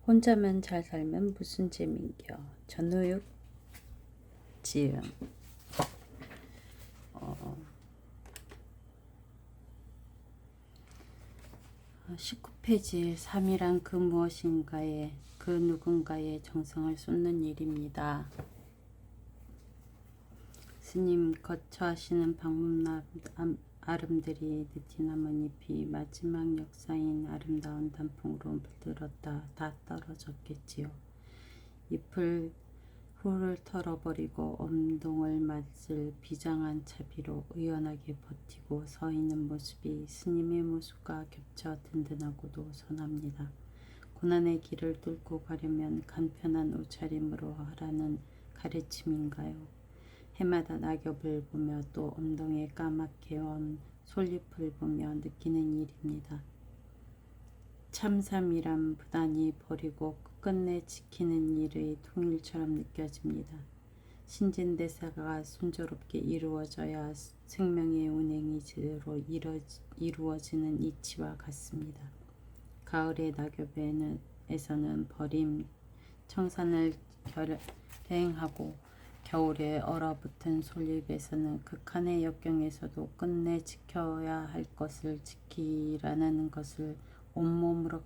혼자만 잘 살면 무슨 재민겨. 전우육 지음. 19페이지 3이란 그 무엇인가에 그 누군가의 정성을 쏟는 일입니다. 스님 거처하시는 방문 아름들이 느티나뭇잎이 마지막 역사인 아름다운 단풍으로 물들었다 다 떨어졌겠지요. 잎을 훌을 털어버리고 엄동을 맞을 비장한 차비로 의연하게 버티고 서 있는 모습이 스님의 모습과 겹쳐 든든하고도 선합니다. 고난의 길을 뚫고 가려면 간편한 옷차림으로 하라는 가르침인가요? 해마다 낙엽을 보며 또 엄동에 까맣게 언 솔잎을 보며 느끼는 일입니다. 참삼이란 부단히 버리고 끝끝내 지키는 일의 통일처럼 느껴집니다. 신진대사가 순조롭게 이루어져야 생명의 운행이 제대로 이루어지는 이치와 같습니다. 가을의 낙엽에서는 버림, 청산을 결행하고 겨울에 얼어붙은 솔잎에서는 극한의 역경에서도 끝내 지켜야 할 것을 지키라는 것을 온몸으로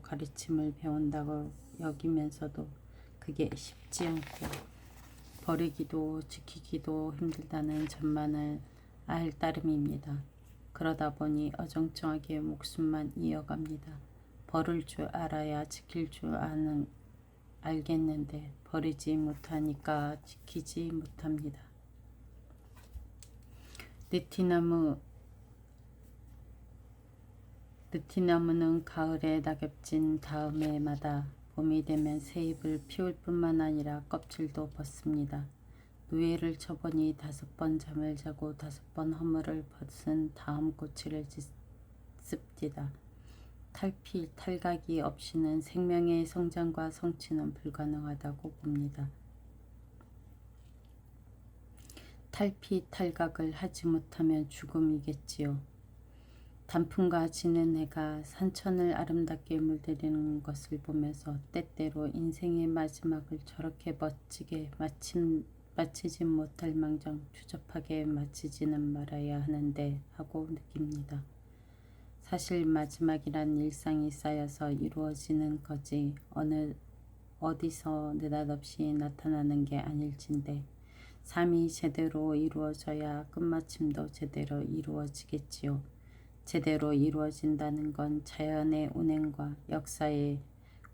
가르침을 배운다고 여기면서도 그게 쉽지 않고 버리기도 지키기도 힘들다는 점만을 알 따름입니다. 그러다 보니 어정쩡하게 목숨만 이어갑니다. 버릴 줄 알아야 지킬 줄 알겠는데 버리지 못하니까 지키지 못합니다. 느티나무는 가을에 낙엽진 다음 해마다 봄이 되면 새 잎을 피울 뿐만 아니라 껍질도 벗습니다. 누에를 쳐보니 5번 잠을 자고 5번 허물을 벗은 다음 꼬치를 씁디다. 탈각이 없이는 생명의 성장과 성취는 불가능하다고 봅니다. 탈각을 하지 못하면 죽음이겠지요. 단풍과 지는 해가 산천을 아름답게 물들이는 것을 보면서 때때로 인생의 마지막을 저렇게 멋지게 마치지 못할 망정 추접하게 마치지는 말아야 하는데 하고 느낍니다. 사실 마지막이란 일상이 쌓여서 이루어지는 거지 어디서 느닷없이 나타나는 게 아닐진데 삶이 제대로 이루어져야 끝마침도 제대로 이루어지겠지요. 제대로 이루어진다는 건 자연의 운행과 역사의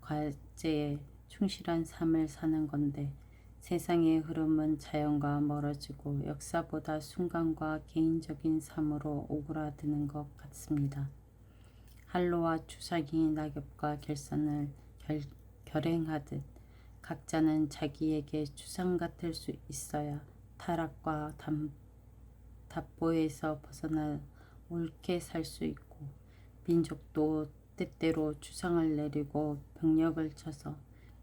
과제에 충실한 삶을 사는 건데 세상의 흐름은 자연과 멀어지고 역사보다 순간과 개인적인 삶으로 오그라드는 것 같습니다. 한로와 추석이 낙엽과 결선을 결행하듯 각자는 자기에게 추상 같을 수 있어야 타락과 답보에서 벗어나 옳게 살 수 있고 민족도 때때로 추상을 내리고 병력을 쳐서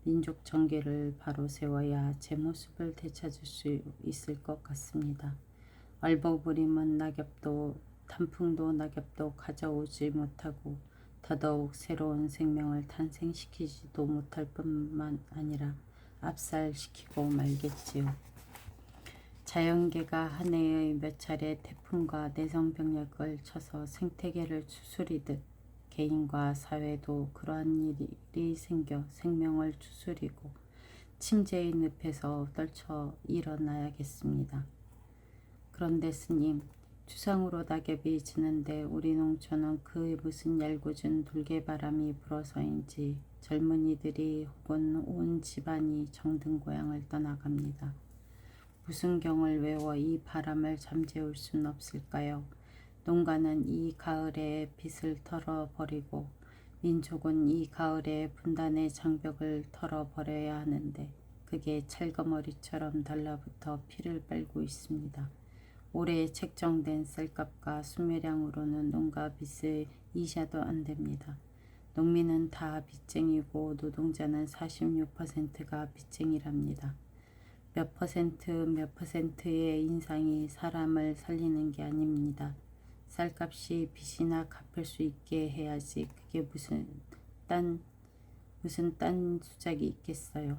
민족 정계를 바로 세워야 제 모습을 되찾을 수 있을 것 같습니다. 얼버무림은 단풍도 낙엽도 가져오지 못하고 더더욱 새로운 생명을 탄생시키지도 못할 뿐만 아니라 압살시키고 말겠지요. 자연계가 한 해의 몇 차례 태풍과 내성병력을 쳐서 생태계를 추스리듯 개인과 사회도 그러한 일이 생겨 생명을 추스리고 침제의 늪에서 떨쳐 일어나야겠습니다. 그런데 스님, 추상으로 낙엽이 지는데 우리 농촌은 그 무슨 얄궂은 돌개바람이 불어서인지 젊은이들이 혹은 온 집안이 정든 고향을 떠나갑니다. 무슨 경을 외워 이 바람을 잠재울 순 없을까요? 농가는 이 가을에 빚을 털어버리고 민족은 이 가을에 분단의 장벽을 털어버려야 하는데 그게 찰거머리처럼 달라붙어 피를 빨고 있습니다. 올해 책정된 쌀값과 수매량으로는 농가 빚의 이자도 안 됩니다. 농민은 다 빚쟁이고 노동자는 46%가 빚쟁이랍니다. 몇 퍼센트의 인상이 사람을 살리는 게 아닙니다. 쌀값이 빚이나 갚을 수 있게 해야지 그게 무슨 딴 무슨 딴 수작이 있겠어요.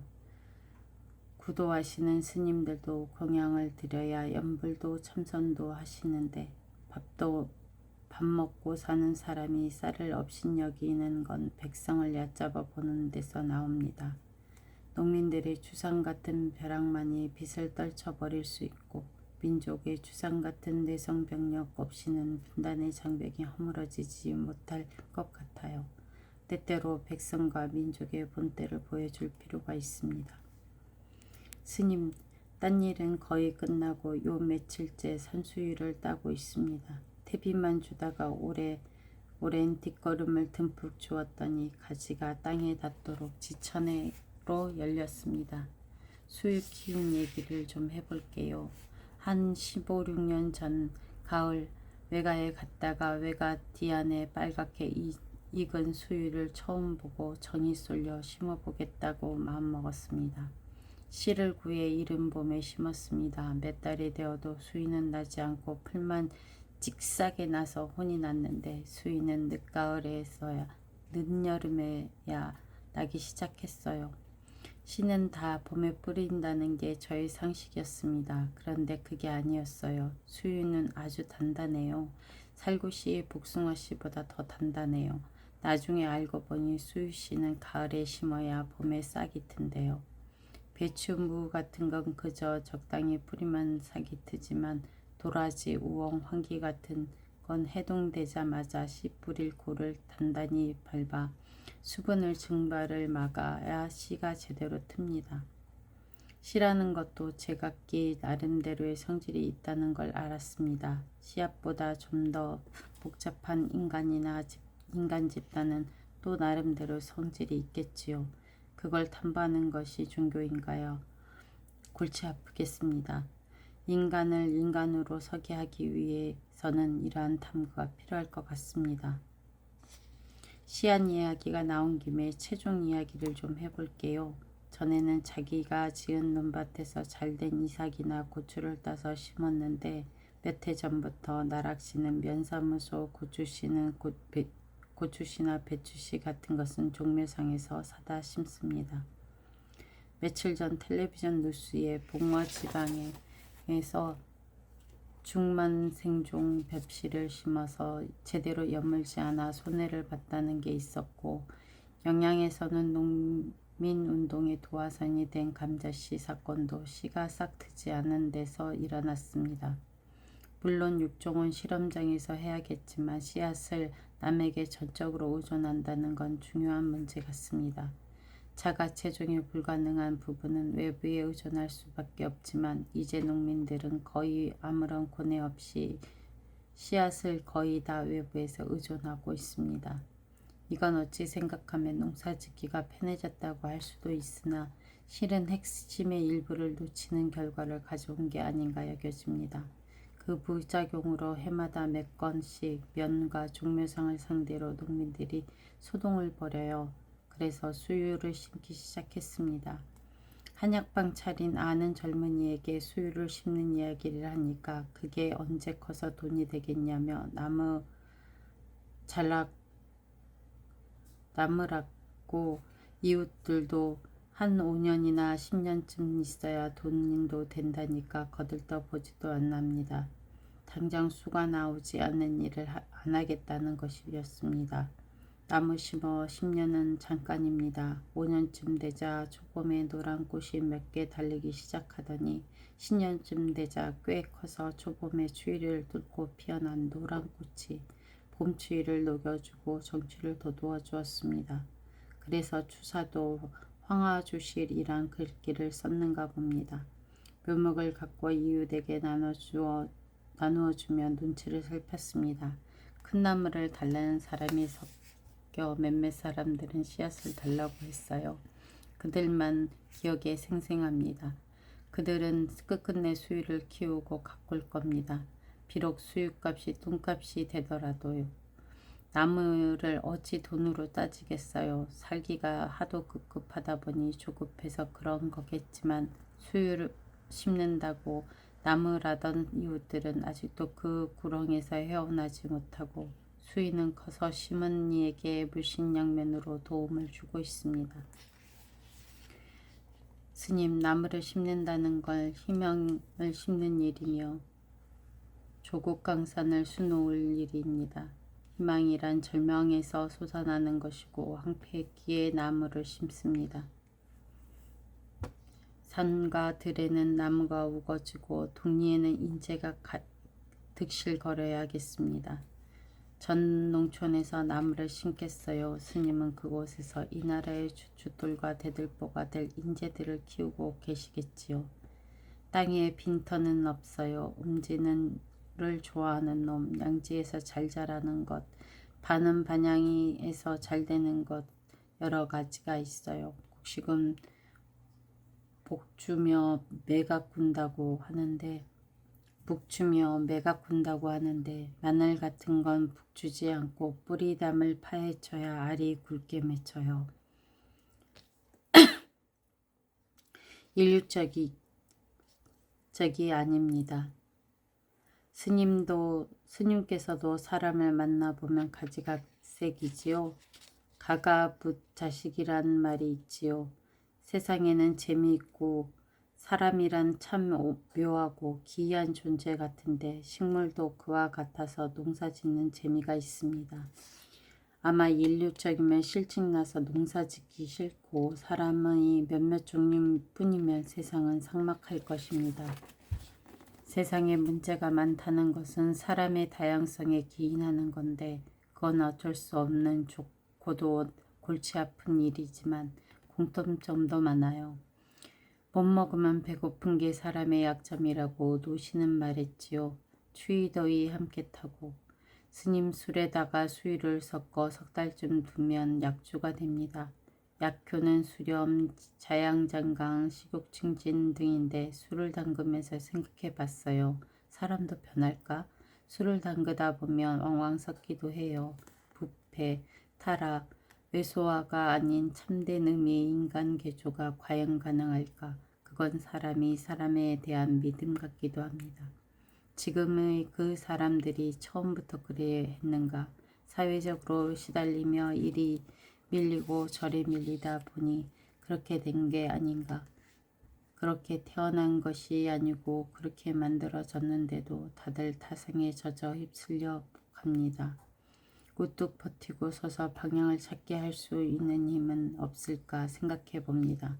구도하시는 스님들도 공양을 드려야 연불도 참선도 하시는데 밥 먹고 사는 사람이 쌀을 업신여기는 건 백성을 얕잡아 보는 데서 나옵니다. 농민들의 주상 같은 벼락만이 빚을 떨쳐버릴 수 있고 민족의 주상 같은 내성병력 없이는 분단의 장벽이 허물어지지 못할 것 같아요. 때때로 백성과 민족의 본때를 보여줄 필요가 있습니다. 스님, 딴 일은 거의 끝나고 요 며칠째 산수유를 따고 있습니다. 퇴비만 주다가 오랜 뒷걸음을 듬뿍 주었더니 가지가 땅에 닿도록 지천으로 열렸습니다. 수유 키운 얘기를 좀 해볼게요. 한 15, 16년 전 가을 외가에 갔다가 외가 뒤안에 빨갛게 익은 수유를 처음 보고 정이 쏠려 심어보겠다고 마음먹었습니다. 씨를 구해 이른 봄에 심었습니다. 몇 달이 되어도 수위는 나지 않고 풀만 찍싸게 나서 혼이 났는데 수위는 늦가을에서야 늦여름에야 나기 시작했어요. 씨는 다 봄에 뿌린다는 게 저의 상식이었습니다. 그런데 그게 아니었어요. 수유는 아주 단단해요. 살구씨, 복숭아씨보다 더 단단해요. 나중에 알고 보니 수유씨는 가을에 심어야 봄에 싹이 튼대요. 배추, 무 같은 건 그저 적당히 뿌리만 싹이 트지만 도라지, 우엉, 황기 같은 건 해동되자마자 씨 뿌릴 고를 단단히 밟아 수분을 증발을 막아야 씨가 제대로 틉니다. 씨라는 것도 제각기 나름대로의 성질이 있다는 걸 알았습니다. 씨앗보다 좀 더 복잡한 인간 집단은 또 나름대로 성질이 있겠지요. 그걸 탐구하는 것이 종교인가요? 골치 아프겠습니다. 인간을 인간으로 서게 하기 위해서는 이러한 탐구가 필요할 것 같습니다. 씨앗 이야기가 나온 김에 체종 이야기를 좀 해볼게요. 전에는 자기가 지은 논밭에서 잘된 이삭이나 고추를 따서 심었는데 몇 해 전부터 나락씨는 면사무소, 고추씨나 배추씨 같은 것은 종묘상에서 사다 심습니다. 며칠 전 텔레비전 뉴스에 봉화 지방에서 중만생종 벽씨를 심어서 제대로 여물지 않아 손해를 봤다는 게 있었고, 영양에서는 농민운동의 도화선이 된 감자씨 사건도 씨가 싹 트지 않은 데서 일어났습니다. 물론 육종은 실험장에서 해야겠지만 씨앗을 남에게 전적으로 의존한다는 건 중요한 문제 같습니다. 자가 체종이 불가능한 부분은 외부에 의존할 수밖에 없지만 이제 농민들은 거의 아무런 고뇌 없이 씨앗을 거의 다 외부에서 의존하고 있습니다. 이건 어찌 생각하면 농사짓기가 편해졌다고 할 수도 있으나 실은 핵심의 일부를 놓치는 결과를 가져온 게 아닌가 여겨집니다. 그 부작용으로 해마다 몇 건씩 면과 종묘상을 상대로 농민들이 소동을 벌여요. 그래서 수유를 심기 시작했습니다. 한약방 차린 아는 젊은이에게 수유를 심는 이야기를 하니까 그게 언제 커서 돈이 되겠냐며 나무라고 이웃들도 한 5년이나 10년쯤 있어야 돈도 된다니까 거들떠보지도 않답니다. 당장 수가 나오지 않는 일을 안 하겠다는 것이었습니다. 나무 심어 10년은 잠깐입니다. 5년쯤 되자 초봄에 노란 꽃이 몇 개 달리기 시작하더니 10년쯤 되자 꽤 커서 초봄의 추위를 뚫고 피어난 노란 꽃이 봄 추위를 녹여주고 정취를 돋워 주었습니다. 그래서 추사도 황화주실이란 글귀를 썼는가 봅니다. 묘목을 갖고 이웃에게 나누어주며 눈치를 살폈습니다. 큰 나무를 달라는 사람이 섞여 몇몇 사람들은 씨앗을 달라고 했어요. 그들만 기억에 생생합니다. 그들은 끝끝내 수유를 키우고 가꿀 겁니다. 비록 수유값이 똥값이 되더라도요. 나무를 어찌 돈으로 따지겠어요. 살기가 하도 급급하다 보니 조급해서 그런 거겠지만 수유를 심는다고 나무라던 이웃들은 아직도 그 구렁에서 헤어나지 못하고 수위는 커서 시몬이에게 물신양면으로 도움을 주고 있습니다. 스님, 나무를 심는다는 걸 희망을 심는 일이며 조국 강산을 수놓을 일입니다. 희망이란 절망에서 솟아나는 것이고 황폐기에 나무를 심습니다. 산과 들에는 나무가 우거지고 동리에는 인재가 득실거려야겠습니다. 전 농촌에서 나무를 심겠어요. 스님은 그곳에서 이 나라의 주춧돌과 대들보가 될 인재들을 키우고 계시겠지요. 땅에 빈터는 없어요. 음지를 좋아하는 놈, 양지에서 잘 자라는 것, 반은 반양이에서 잘 되는 것, 여러 가지가 있어요. 곡식은 북주며 매가 군다고 하는데 마늘 같은 건 북주지 않고 뿌리담을 파헤쳐야 알이 굵게 맺혀요. 인류적이 아닙니다. 스님께서도 사람을 만나보면 가지각색이지요. 가가붓자식이란 말이 있지요. 세상에는 재미있고 사람이란 참 묘하고 기이한 존재 같은데 식물도 그와 같아서 농사짓는 재미가 있습니다. 아마 인류적이면 실증나서 농사짓기 싫고 사람의 몇몇 종류뿐이면 세상은 삭막할 것입니다. 세상에 문제가 많다는 것은 사람의 다양성에 기인하는 건데 그건 어쩔 수 없는 좋고도 골치 아픈 일이지만 공통점도 많아요. 못 먹으면 배고픈 게 사람의 약점이라고 노시는 말했지요. 추위 더위 함께 타고 스님 술에다가 수유를 섞어 석 달쯤 두면 약주가 됩니다. 약효는 수렴, 자양장강, 식욕증진 등인데 술을 담그면서 생각해 봤어요. 사람도 변할까? 술을 담그다 보면 엉망 섞기도 해요. 부패, 타락, 외소화가 아닌 참된 의미의 인간 개조가 과연 가능할까? 그건 사람이 사람에 대한 믿음 같기도 합니다. 지금의 그 사람들이 처음부터 그래야 했는가? 사회적으로 시달리며 이리 밀리고 저리 밀리다 보니 그렇게 된 게 아닌가? 그렇게 태어난 것이 아니고 그렇게 만들어졌는데도 다들 타성에 젖어 휩쓸려 갑니다. 우뚝 버티고 서서 방향을 찾게 할 수 있는 힘은 없을까 생각해 봅니다.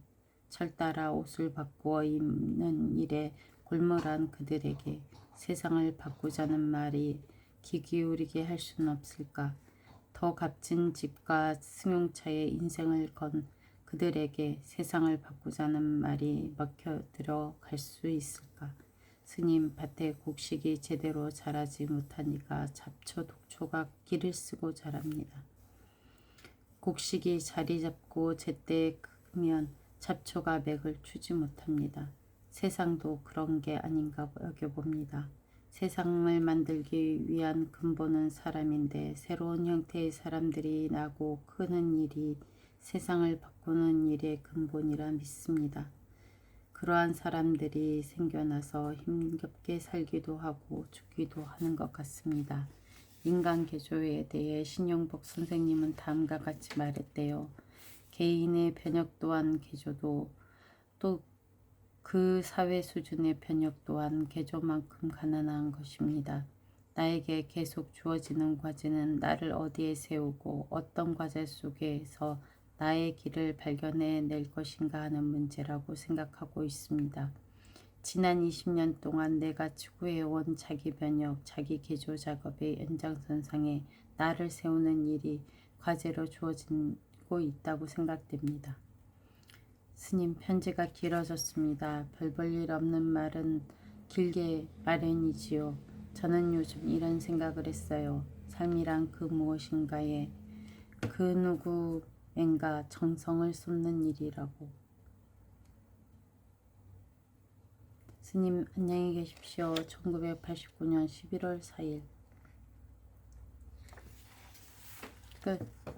철 따라 옷을 바꾸어 입는 일에 골몰한 그들에게 세상을 바꾸자는 말이 귀 기울이게 할 수는 없을까? 더 값진 집과 승용차에 인생을 건 그들에게 세상을 바꾸자는 말이 먹혀들어 갈 수 있을까? 스님, 밭에 곡식이 제대로 자라지 못하니까 잡초, 독초가 기를 쓰고 자랍니다. 곡식이 자리 잡고 제때 크면 잡초가 맥을 추지 못합니다. 세상도 그런 게 아닌가 여겨봅니다. 세상을 만들기 위한 근본은 사람인데 새로운 형태의 사람들이 나고 크는 일이 세상을 바꾸는 일의 근본이라 믿습니다. 그러한 사람들이 생겨나서 힘겹게 살기도 하고 죽기도 하는 것 같습니다. 인간 개조에 대해 신용복 선생님은 다음과 같이 말했대요. 개인의 변혁 또한 개조도 또 그 사회 수준의 변혁 또한 개조만큼 가난한 것입니다. 나에게 계속 주어지는 과제는 나를 어디에 세우고 어떤 과제 속에서 나의 길을 발견해 낼 것인가 하는 문제라고 생각하고 있습니다. 지난 20년 동안 내가 추구해온 자기 변혁, 자기 개조 작업의 연장선상에 나를 세우는 일이 과제로 주어지고 있다고 생각됩니다. 스님, 편지가 길어졌습니다. 별 볼 일 없는 말은 길게 마련이지요. 저는 요즘 이런 생각을 했어요. 삶이란 그 무엇인가에 그 누구인가 정성을 쏟는 일이라고. 스님, 안녕히 계십시오. 1989년 11월 4일 끝.